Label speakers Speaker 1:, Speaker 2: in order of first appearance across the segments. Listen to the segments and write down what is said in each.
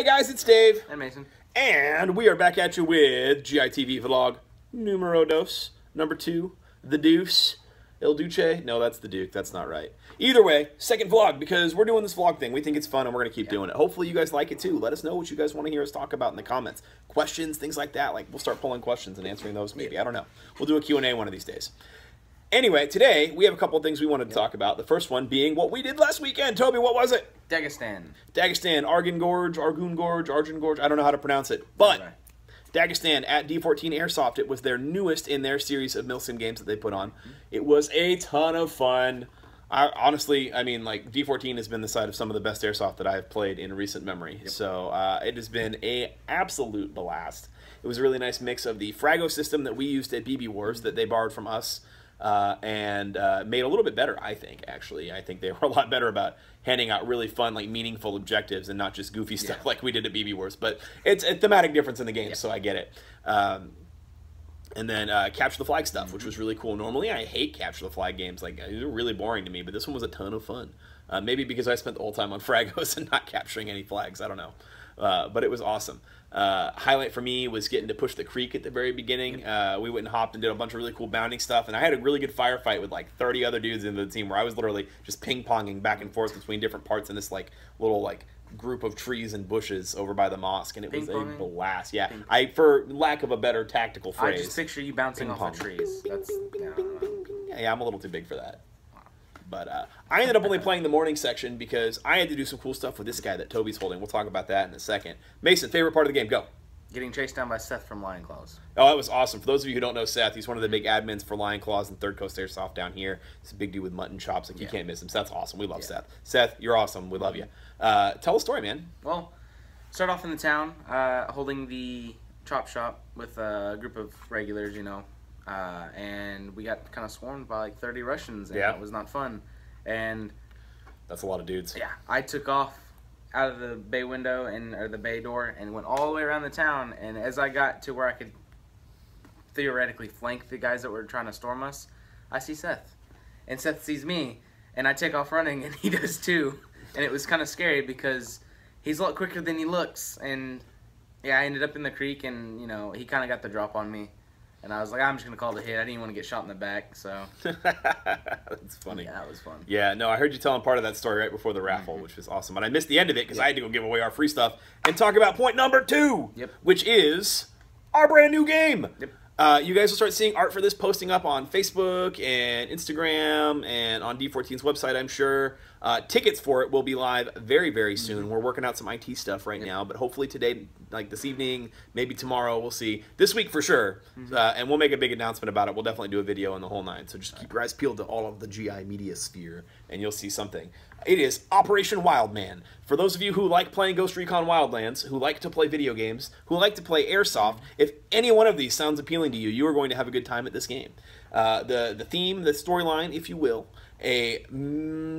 Speaker 1: Hey guys, it's Dave.
Speaker 2: And Mason.
Speaker 1: And we are back at you with GITV Vlog numero dos, number 2, the Deuce, El Duce. No, that's the Duke. That's not right. Either way, second vlog, because we're doing this vlog thing. We think it's fun, and we're going to keep doing it. Hopefully you guys like it too. Let us know what you guys want to hear us talk about in the comments. Questions, things like that. Like, we'll start pulling questions and answering those maybe. I don't know. We'll do a Q&A one of these days. Anyway, today we have a couple of things we wanted to talk about. The first one being what we did last weekend. Toby, what was it?
Speaker 2: Dagestan.
Speaker 1: Dagestan, Argun Gorge. I don't know how to pronounce it. But Dagestan at D14 Airsoft. It was their newest in their series of Milsim games that they put on. It was a ton of fun. Honestly, I mean, like, D14 has been the side of some of the best Airsoft that I've played in recent memory. Yep. So it has been an absolute blast. It was a really nice mix of the Frago system that we used at BB Wars that they borrowed from us. And made a little bit better, I think, actually. I think they were a lot better about handing out really fun, like, meaningful objectives and not just goofy stuff like we did at BB Wars. But it's a thematic difference in the game, so I get it. And then Capture the Flag stuff, which was really cool. Normally, I hate Capture the Flag games. Like, they're really boring to me, but this one was a ton of fun. Maybe because I spent the whole time on Fragos and not capturing any flags. I don't know. But it was awesome. Highlight for me was getting to push the creek at the very beginning. We went and hopped and did a bunch of really cool bounding stuff, and I had a really good firefight with like 30 other dudes in the team where I was literally just ping-ponging back and forth between different parts in this like little like group of trees and bushes over by the mosque, and it was a blast. Yeah, for lack of a better tactical phrase,
Speaker 2: I just picture you bouncing off the trees. That's
Speaker 1: yeah, I'm a little too big for that. But I ended up only playing the morning section because I had to do some cool stuff with this guy that Toby's holding. We'll talk about that in a second. Mason, favorite part of the game, go.
Speaker 2: Getting chased down by Seth from Lion Claws.
Speaker 1: Oh, that was awesome. For those of you who don't know Seth, he's one of the big admins for Lion Claws and Third Coast Airsoft down here. He's a big dude with mutton chops. Like, you can't miss him. Seth's awesome. We love Seth. Seth, you're awesome. We love you. Tell a story, man.
Speaker 2: Well, start off in the town, holding the chop shop with a group of regulars, you know, and we got kind of swarmed by like 30 Russians, and it was not fun. And
Speaker 1: that's a lot of dudes.
Speaker 2: Yeah, I took off out of the bay window or the bay door and went all the way around the town. And as I got to where I could theoretically flank the guys that were trying to storm us, I see Seth, and Seth sees me, and I take off running, and he does too. And it was kind of scary because he's a lot quicker than he looks. And yeah, I ended up in the creek, and you know, he kind of got the drop on me. And I was like, I'm just going to call it a hit. I didn't even want to get shot in the back, so.
Speaker 1: That's funny.
Speaker 2: Yeah, that was fun.
Speaker 1: Yeah, no, I heard you telling part of that story right before the raffle, which was awesome. But I missed the end of it because I had to go give away our free stuff and talk about point number 2, which is our brand new game. You guys will start seeing art for this posting up on Facebook and Instagram and on D14's website, I'm sure. Tickets for it will be live very, very soon. We're working out some IT stuff right now, but hopefully today, like this evening, maybe tomorrow, we'll see. This week for sure, and we'll make a big announcement about it. We'll definitely do a video in the whole 9, so just keep your eyes peeled to all of the GI media sphere, and you'll see something. It is Operation Wildman. For those of you who like playing Ghost Recon Wildlands, who like to play video games, who like to play Airsoft, if any one of these sounds appealing to you, you are going to have a good time at this game. The theme, the storyline, if you will, a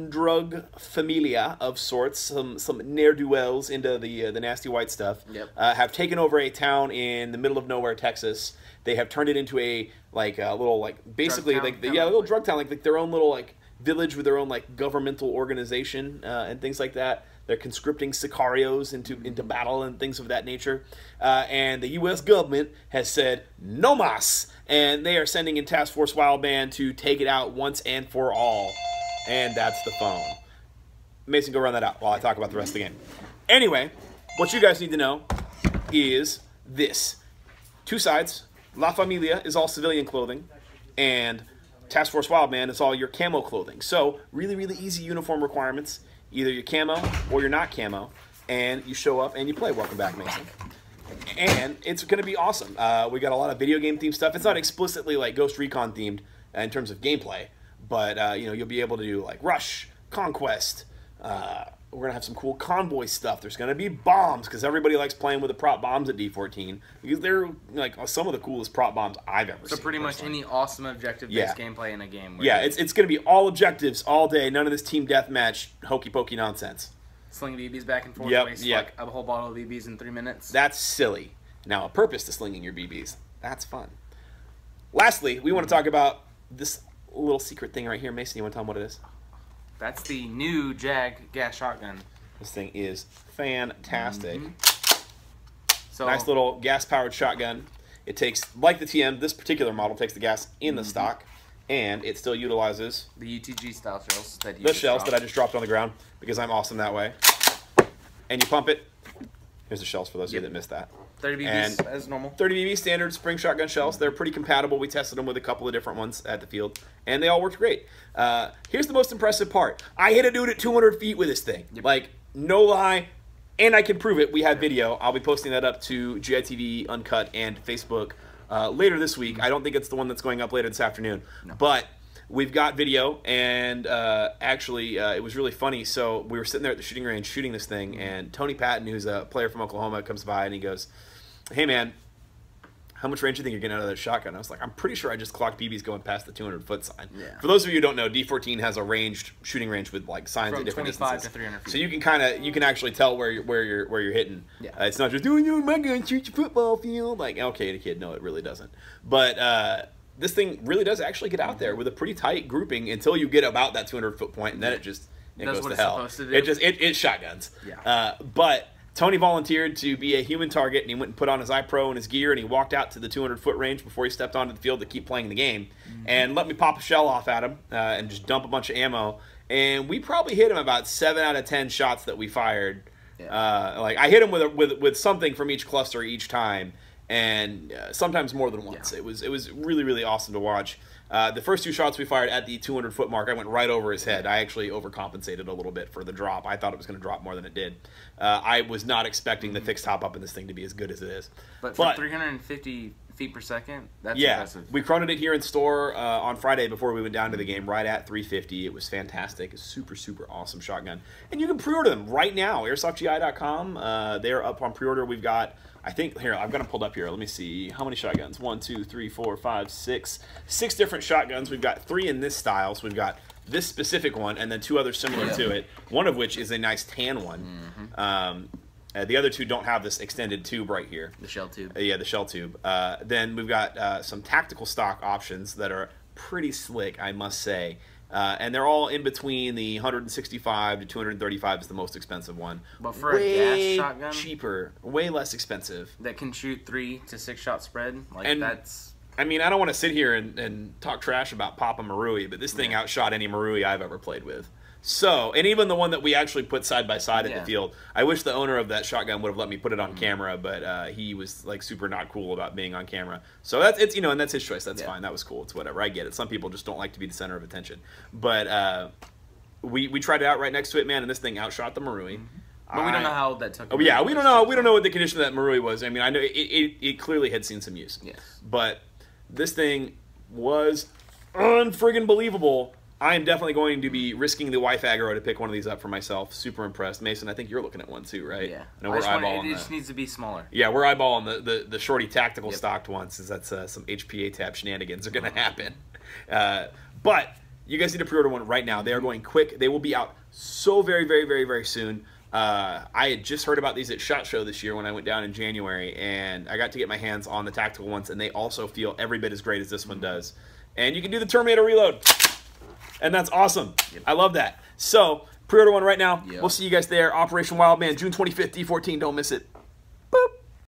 Speaker 1: drug familia of sorts, some ne'er-do-wells into the nasty white stuff, have taken over a town in the middle of nowhere, Texas. They have turned it into a little basically a little drug town, like their own little village with their own governmental organization and things like that. They're conscripting sicarios into battle and things of that nature. And the U.S. government has said, no mas! And they are sending in Task Force Wildman to take it out once and for all. And that's the phone. Mason, go run that out while I talk about the rest of the game. Anyway, what you guys need to know is this. 2 sides. La Familia is all civilian clothing. And Task Force Wildman is all your camo clothing. So, really, really easy uniform requirements. Either you're camo or you're not camo, and you show up and you play. Welcome back, Mason. And it's going to be awesome. We got a lot of video game themed stuff. It's not explicitly like Ghost Recon themed in terms of gameplay, but you know, you'll be able to do like Rush, Conquest. We're going to have some cool convoy stuff. There's going to be bombs because everybody likes playing with the prop bombs at D14 because they're like some of the coolest prop bombs I've ever seen.
Speaker 2: So pretty much any awesome objective-based gameplay in a game.
Speaker 1: Yeah, it's going to be all objectives all day. None of this team deathmatch hokey-pokey nonsense.
Speaker 2: Sling BBs back and forth, waste like a whole bottle of BBs in 3 minutes.
Speaker 1: That's silly. Now, a purpose to slinging your BBs. That's fun. Lastly, we want to talk about this little secret thing right here. Mason, you want to tell them what it is?
Speaker 2: That's the new JAG gas shotgun.
Speaker 1: This thing is fantastic.
Speaker 2: So
Speaker 1: nice little gas-powered shotgun. It takes, like the TM, this particular model takes the gas in the stock, and it still utilizes
Speaker 2: the UTG style shells that
Speaker 1: I just dropped on the ground because I'm awesome that way. And you pump it. Here's the shells for those of you that missed that.
Speaker 2: 30 BBs as normal.
Speaker 1: 30 BB standard spring shotgun shells. They're pretty compatible. We tested them with a couple of different ones at the field, and they all worked great. Here's the most impressive part. I hit a dude at 200 feet with this thing. Like, no lie, and I can prove it. We have video. I'll be posting that up to GITV Uncut and Facebook later this week. I don't think it's the one that's going up later this afternoon, but we've got video, and actually, it was really funny. So we were sitting there at the shooting range shooting this thing, and Tony Patton, who's a player from Oklahoma, comes by, and he goes, "Hey, man, how much range do you think you're getting out of that shotgun?" I was like, "I'm pretty sure I just clocked BBs going past the 200-foot sign." Yeah. For those of you who don't know, D14 has a ranged shooting range with like signs at different distances.
Speaker 2: From 25 to 300 feet.
Speaker 1: So you can actually tell where you're hitting. Yeah. It's not just my gun shoot your football field. Like, okay, kid, no, it really doesn't. But this thing really does actually get out there with a pretty tight grouping until you get about that 200-foot point, and then it goes to hell. It shotguns. Yeah. But Tony volunteered to be a human target, and he went and put on his iPro and his gear, and he walked out to the 200-foot range before he stepped onto the field to keep playing the game, and let me pop a shell off at him and just dump a bunch of ammo. And we probably hit him about 7 out of 10 shots that we fired. Yeah. Like, I hit him with something from each cluster each time, and sometimes more than once. Yeah. It was really, really awesome to watch. The first 2 shots we fired at the 200-foot mark, I went right over his head. I actually overcompensated a little bit for the drop. I thought it was going to drop more than it did. I was not expecting the fixed top up in this thing to be as good as it is.
Speaker 2: But for 350 feet per second, that's impressive.
Speaker 1: We chroned it here in store on Friday before we went down to the game, right at 350. It was fantastic. A super, super awesome shotgun. And you can pre-order them right now. AirsoftGI.com. They're up on pre-order. We've got, I think, here, I've got them pulled up here. Let me see. How many shotguns? 1, 2, 3, 4, 5, 6. 6 different shotguns. We've got 3 in this style. So we've got this specific one and then 2 others similar to it. One of which is a nice tan one. The other 2 don't have this extended tube right here.
Speaker 2: The shell tube.
Speaker 1: Yeah, the shell tube. Then we've got some tactical stock options that are pretty slick, I must say. And they're all in between the 165 to 235 is the most expensive one.
Speaker 2: But for a gas shotgun,
Speaker 1: cheaper, way less expensive.
Speaker 2: That can shoot 3 to 6 shot spread. Like, that's.
Speaker 1: I mean, I don't want to sit here and talk trash about Papa Marui, but this thing outshot any Marui I've ever played with. So, and even the one that we actually put side by side at the field, I wish the owner of that shotgun would have let me put it on camera, but he was like super not cool about being on camera. So that's and that's his choice. That's fine. That was cool. It's whatever. I get it. Some people just don't like to be the center of attention. But we tried it out right next to it, man, and this thing outshot the Marui.
Speaker 2: But we don't know how that took.
Speaker 1: Oh yeah, we don't know. We don't know what the condition of that Marui was. I mean, I know it clearly had seen some use. Yes. But this thing was unfriggin' believable. I am definitely going to be risking the wife aggro to pick one of these up for myself. Super impressed. Mason, I think you're looking at one too, right?
Speaker 2: Yeah.
Speaker 1: I know we're eyeballing
Speaker 2: it just needs to be smaller.
Speaker 1: Yeah, we're eyeballing the shorty tactical stocked ones, since that's some HPA tab shenanigans are going to happen. But you guys need to pre-order one right now. They are going quick. They will be out so very, very, very, very soon. I had just heard about these at SHOT Show this year when I went down in January, and I got to get my hands on the tactical ones, and they also feel every bit as great as this one does. And you can do the Terminator reload. And that's awesome. I love that. So, pre-order one right now. We'll see you guys there. Operation Wildman, June 25th, D14. Don't miss it.